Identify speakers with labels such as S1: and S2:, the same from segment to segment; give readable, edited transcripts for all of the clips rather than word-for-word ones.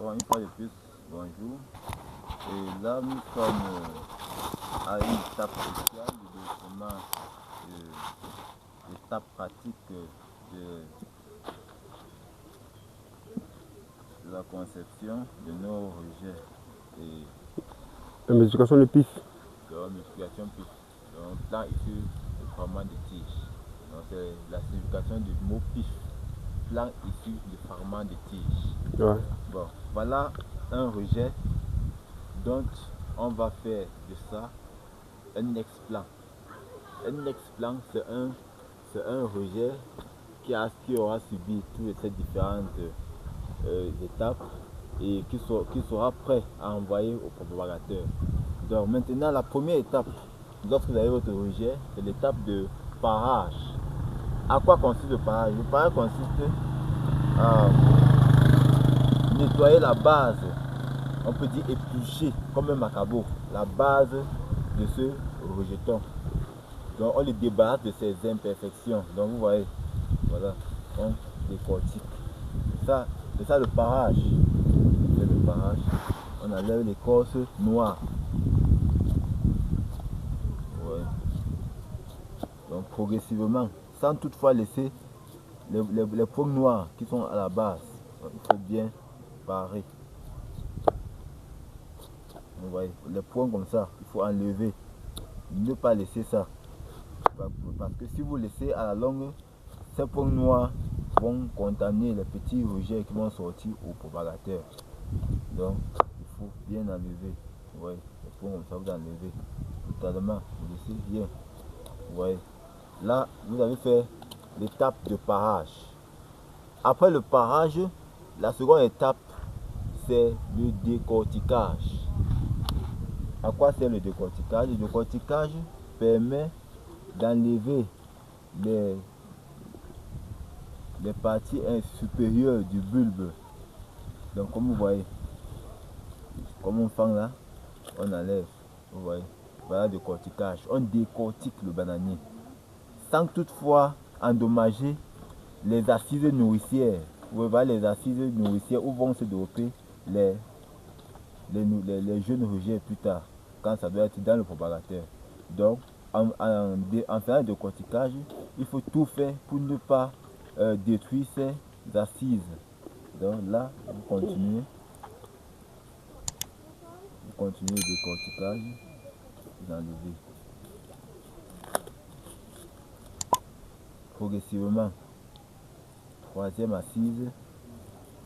S1: Bon, une fois de plus, bonjour. Et là, nous sommes à une étape cruciale du développement l'étape pratique de la conception de nos rejets et
S2: la multiplication de pif.
S1: de la multiplication pif. Donc, plan issu du fragment de tige. Donc, c'est la signification du mot pif. Plan issu du fragment de tige.
S2: Ouais.
S1: Bon, voilà un rejet. Donc, on va faire de ça un explant. Un explant, c'est un rejet qui aura subi toutes ces différentes étapes et qui sera prêt à envoyer au propagateur. Donc maintenant, la première étape, lorsque vous avez votre rejet, c'est l'étape de parage. À quoi consiste le parage? Le parage consiste à nettoyer la base, on peut dire éplucher comme un macabo, la base de ce rejeton. Donc on le débarrasse de ses imperfections. Donc vous voyez, voilà, on décortique. C'est ça le parage. C'est le parage. On enlève l'écorce noire. Ouais. Donc progressivement, sans toutefois laisser les points noirs qui sont à la base. Donc, il faut bien parer. Vous voyez, les points comme ça, il faut enlever. Ne pas laisser ça. Parce que si vous laissez à la longue, ces points noirs vont contaminer les petits rejets qui vont sortir au propagateur. Donc, il faut bien enlever. Vous voyez, les points comme ça, vous enlevez totalement. Vous laissez bien. Vous voyez, là, vous avez fait l'étape de parage. Après le parage, la seconde étape, c'est le décortiquage. À quoi sert le décortiquage? Le décortiquage permet d'enlever les parties supérieures du bulbe. Donc comme vous voyez, comme on fait là, on enlève. Vous voyez, voilà le décortiquage. On décortique le bananier sans toutefois endommager les assises nourricières. Vous voyez les assises nourricières où vont se développer les jeunes rejets plus tard, quand ça doit être dans le propagateur. Donc en faisant le décortiquage, il faut tout faire pour ne pas détruire ces assises. Donc là, vous continuez le décortiquage, vous enlevez progressivement. Troisième assise,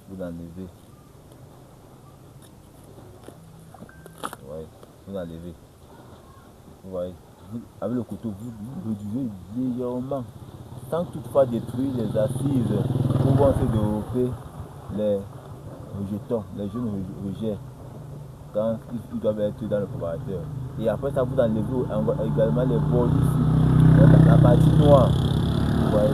S1: vous enlevez. Ouais, vous enlevez. Vous voyez, avec le couteau, vous réduisez légèrement, sans toutefois détruire les assises où vont se développer les rejetons, les jeunes rejets, quand ils doivent être dans le propagateur. Et après ça, vous enlevez également les bords ici, la partie noire. Vous voyez,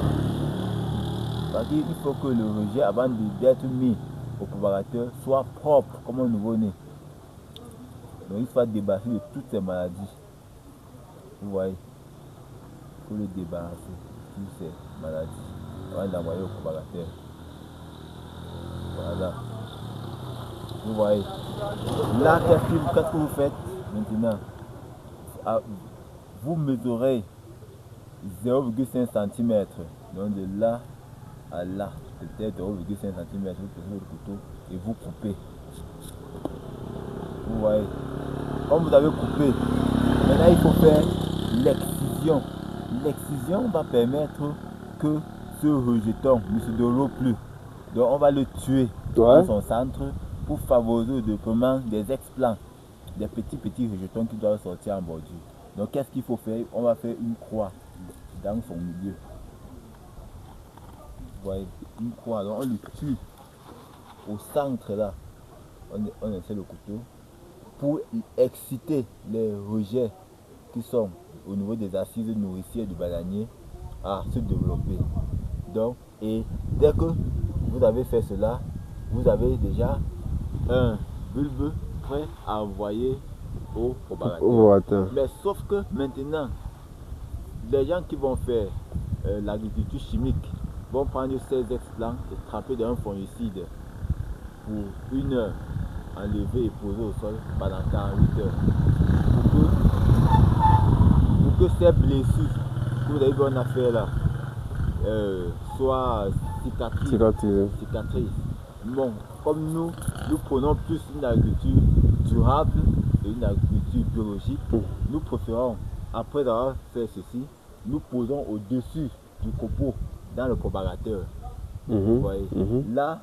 S1: parce qu'il faut que le rejet, avant d'être mis au propagateur, soit propre comme un nouveau-né. Donc il faut débarrasser de toutes ces maladies. Vous voyez, il faut le débarrasser de toutes ces maladies avant d'envoyer au propagateur. Voilà. Vous voyez. Là, qu'est-ce que vous faites maintenant? Vous mesurez 0,5 cm. Donc de là à là, peut-être 0,5 cm, vous prenez le couteau et vous coupez. Vous voyez. Comme vous avez coupé, maintenant il faut faire l'excision. L'excision va permettre que ce rejeton ne se développe plus. Donc on va le tuer dans son centre pour favoriser le développement des explants, des petits rejetons qui doivent sortir en bordure. Donc qu'est-ce qu'il faut faire? On va faire une croix dans son milieu. Vous voyez, une croix. Donc on le tue au centre là. On essaie le couteau pour exciter les rejets qui sont au niveau des assises nourricières du bananier à se développer. Donc, et dès que vous avez fait cela, vous avez déjà un bulbe prêt à envoyer au propagateur. Mais sauf que maintenant, les gens qui vont faire l'agriculture chimique vont prendre ces explants et tremper dans un fongicide. pour 1 heure enlever et poser au sol pendant 48 heures. Pour que ces blessures que vous avez vu en affaire là soient cicatrisent. Bon, comme nous prenons plus une agriculture durable et une agriculture biologique, nous préférons, après avoir fait ceci, nous posons au-dessus du copeau dans le propagateur. Vous voyez, là,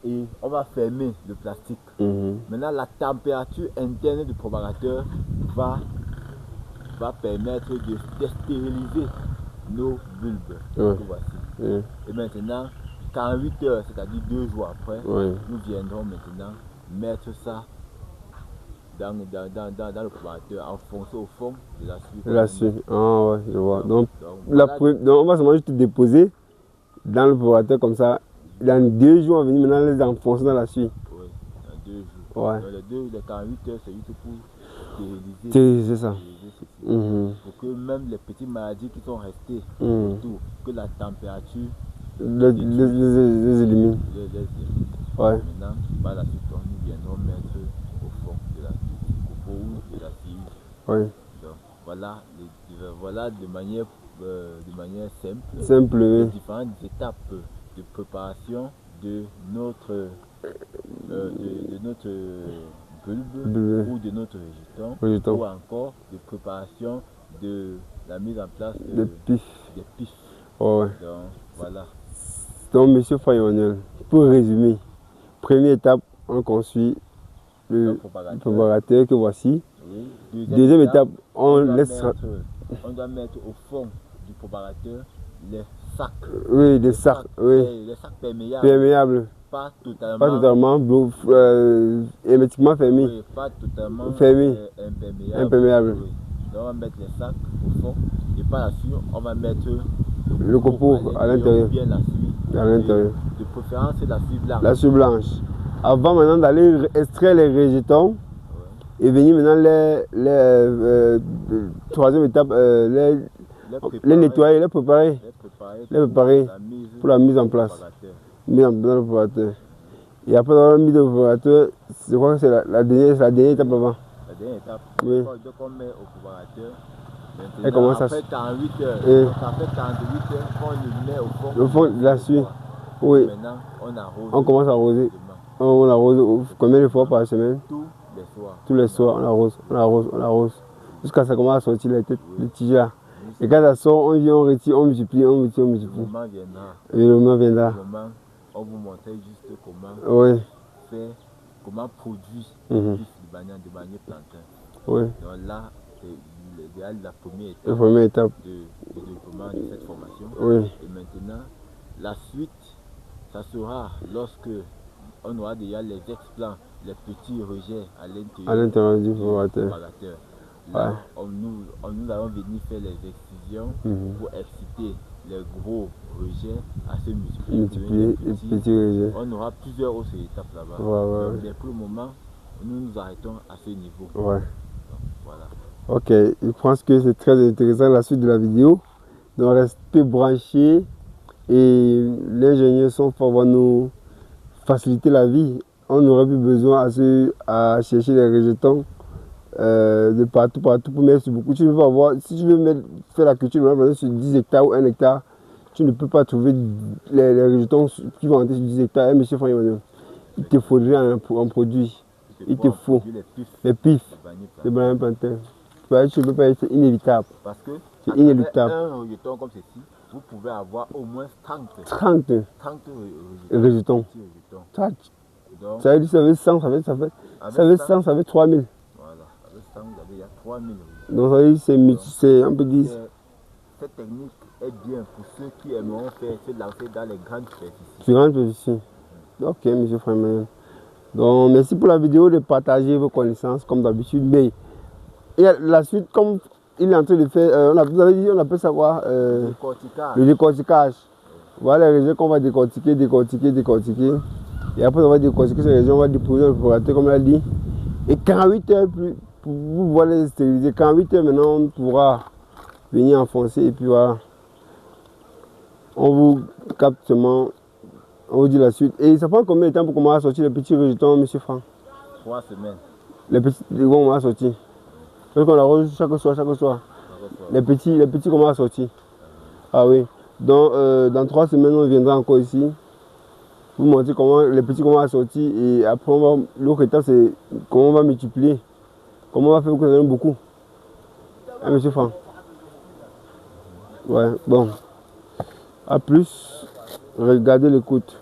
S1: et on va fermer le plastique. Maintenant, la température interne du propagateur va permettre de stériliser nos bulbes. Que voici. Et maintenant, 48 heures, c'est-à-dire 2 jours après, nous viendrons maintenant mettre ça dans le propagateur, enfoncer au fond de la suie.
S2: Ah ouais, je vois. Donc on va seulement juste déposer dans le propagateur comme ça. Dans 2 jours, on va venir maintenant les enfoncer dans la suie.
S1: Oui, dans 2 jours.
S2: Ouais.
S1: Donc les 48 heures, c'est juste pour
S2: stériliser ça.
S1: Pour que même les petites maladies qui sont restées autour, que la température
S2: les élimine. Ouais.
S1: Maintenant, par la suite, nous viendrons mettre au fond de la copeau ou de la cire.
S2: Ouais.
S1: Donc voilà de manière
S2: simple
S1: les différentes étapes de préparation de notre bulbe ou de notre rejeton, ou encore de préparation de la mise en place des pifs.
S2: Ouais.
S1: Donc voilà.
S2: Donc monsieur Frère-Emmanuel, pour résumer, première étape, on construit le propagateur que voici.
S1: Oui.
S2: Deuxième étape, on doit
S1: mettre au fond du propagateur les sacs.
S2: Oui, des sacs.
S1: Les sacs perméables. Pas
S2: totalement hermétiquement fermés.
S1: Oui, pas totalement
S2: fermés. Imperméables.
S1: Oui. Donc on va mettre les sacs au fond et par la suite on va mettre
S2: le copeau à l'intérieur.
S1: Bien la suie.
S2: À l'intérieur.
S1: De préférence c'est la suie blanche.
S2: La suie blanche. Avant maintenant d'aller extraire les rejetons et venir maintenant les troisième étape les nettoyer, les préparer pour la mise en place. Mis dans le propagateur. Et après avoir mis dans le propagateur, je crois que c'est la dernière étape avant.
S1: La dernière étape,
S2: oui.
S1: Donc on met au propagateur.
S2: Et comment ça
S1: après 48 heures, après 48 heures, on le met au fond
S2: de la suie. Oui.
S1: Maintenant, on arrose.
S2: On commence à arroser. On arrose combien de fois par semaine?
S1: Tous les soirs.
S2: Tous les soirs, on arrose. Jusqu'à ce que ça commence à sortir les tiges là. Et quand ça sort, on vient, on retire, on multiplie.
S1: Le moment viendra.
S2: Et le moment viendra.
S1: On vous montrer juste comment faire, comment produire
S2: le
S1: de manière plantain.
S2: Oui.
S1: Donc là, c'est la première étape, de développement de cette formation.
S2: Oui.
S1: Et maintenant, la suite, ça sera lorsque on aura déjà les explants, les petits rejets à l'intérieur
S2: du propagateur.
S1: Là, nous allons venir faire les excisions pour exciter les gros rejets à se multiplier.
S2: Les petits rejets.
S1: On aura plusieurs autres étapes là-bas. Mais pour le moment, nous nous arrêtons à ce niveau.
S2: Ouais.
S1: Donc, voilà.
S2: Ok, je pense que c'est très intéressant la suite de la vidéo. Donc restez branchés et l'ingénieur son fort va nous faciliter la vie. On n'aurait plus besoin à chercher les rejetons de partout pour mettre sur beaucoup. Tu ne peux pas avoir, si tu veux faire la culture sur 10 hectares ou 1 hectare, tu ne peux pas trouver les rejetons qui vont entrer sur 10 hectares. Et monsieur Frère-Emmanuel, il te faudrait un produit. Il te faut les pifs, les bananes plantains. Tu ne peux pas, c'est inévitable.
S1: Parce que
S2: c'est inéluctable.
S1: Un rejeton comme ceci, vous pouvez avoir au moins 30
S2: rejetons.
S1: Donc,
S2: ça veut dire, ça fait 100, ça fait 3000.
S1: Voilà, avec 100, vous avez 3000 rejetons.
S2: Donc ça veut dire, c'est on peut dire.
S1: Cette technique est bien pour ceux qui aimeront se lancer dans les grandes superficies.
S2: Grandes superficies. Ok, monsieur Frère-Emmanuel. Donc merci pour la vidéo, de partager vos connaissances comme d'habitude. Mais et la suite, comme il est en train de faire, vous avez dit, on appelle savoir le décortiquage. Voilà les régions qu'on va décortiquer. Et après on va décortiquer ces régions, on va déposer dans le propagateur comme on l'a dit. Et 48 heures pour vous voir les stériliser. 48 heures maintenant on pourra venir enfoncer et puis voilà. On vous capte seulement, On vous dit la suite. Et ça prend combien de temps pour commencer à sortir les petits rejetons, monsieur Franck?
S1: 3 semaines.
S2: Les petits, ils vont à sortir. Parce qu'on arrose chaque soir. Les petits commencent à sortir. Ah oui. Donc, dans 3 semaines, on viendra encore ici. Vous montrer comment les petits commencent à sortir. Et après, l'autre étape, c'est comment on va multiplier. Comment on va faire pour que ça donne beaucoup. Hein, monsieur Franck? Ouais, bon. À plus. Regardez l'écoute.